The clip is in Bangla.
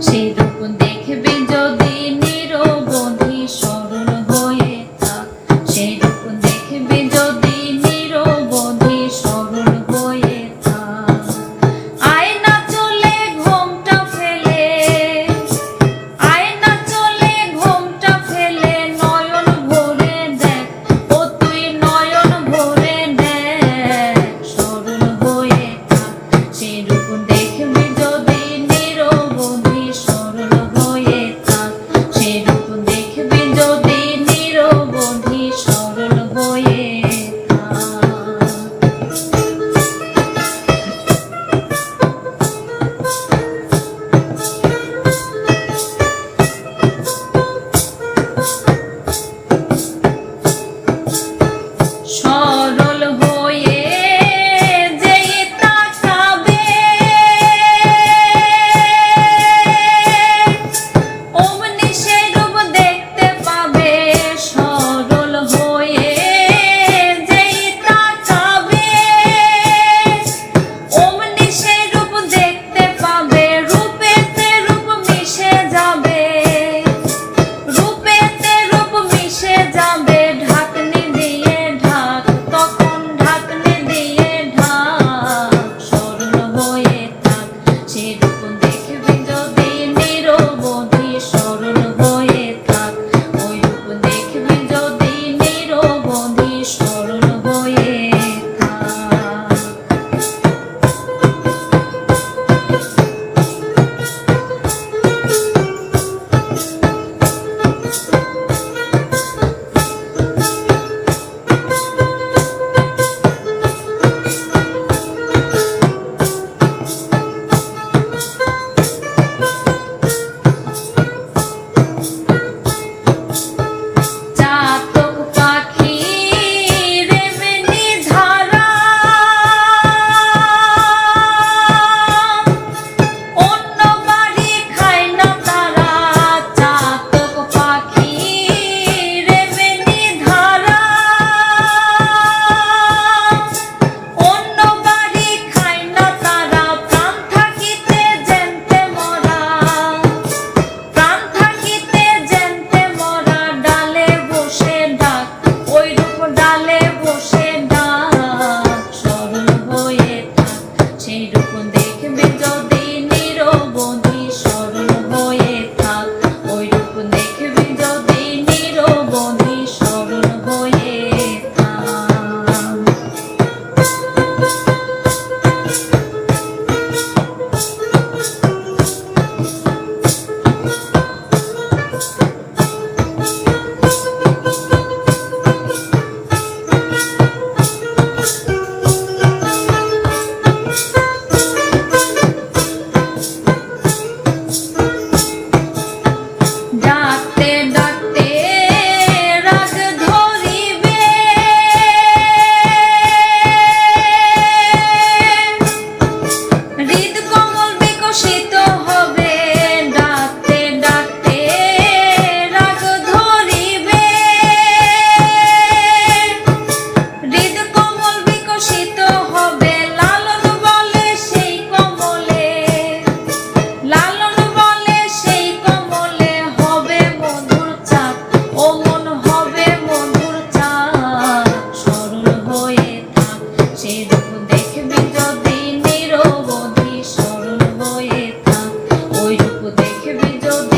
সেরূপ দেখবি যদি নিরবধি সরল হয়ে থাক, সেরূপ দেখবি যদি নিরবধি সরল হয়ে থাক। আয়না চলে ঘোমটা ফেলে, আয়না চলে ঘোমটা ফেলে নয়ন ভরে দেখ, ও তুই নয়ন ভরে দেখ, সরল হয়ে থাক। সেরূপ দেখবি যদি নিরবধি সরল হয়ে থাক, সেরূপ দেখবি যদি নিরবধি সরল হয়ে থাক। সরল হয়ে যেই তাকাবে, অমনি সেরূপ দেখতে পাবে। সরল হয়ে যেই তাকাবে, অমনি সেরূপ দেখতে পাবে। রূপেতে রূপ মিশে যাবে, রূপেতে রূপ মিশে যাবে। ঢাকনি দিয়ে ঢাক, তখন ঢাকনি দিয়ে ঢাক, সরল হয়ে থাক। সেরূপ দেখবি যদি নিরবধি সরল হয়ে থাক, ওই রূপ দেখবি যদি নিরবধি সরল হয়ে থাক। চাতক পাখির এমনি ধারা, অন্য বাড়ি খায় না তারা। চাতক পাখির এমনি ধারা, অন্য বাড়ি খায় না তারা। প্রাণ থাকিতে জেনতে মরা, প্রাণ থাকিতে জেনতে মরা। ডালে বসে ডাক, ওই রূপ ডালে বসে ডাক, সরল হয়ে থাক। সেই রূপ দেখবি যদি নিরবধি সরল হয়ে থাক, ওই রূপ দেখবি যদি নিরবধি সরল হয়ে থাক। ডাকতে ডাকতে রাগ ধরিবে, হৃদ কমল বিকশিত হবে। ডাকতে ডাকতে রাগ ধরিবে, হৃদ কমল বিকশিত হবে। লালন বলে সেই কমলে, লালন বলে সেই কমলে হবে মধুর চাক, ও মন হবে মধুর চাক, সরল হয়ে থাক। সেরূপ দেখবি যদি নিরবধি সরল হয়ে থাক, ওই রূপ দেখবি যদি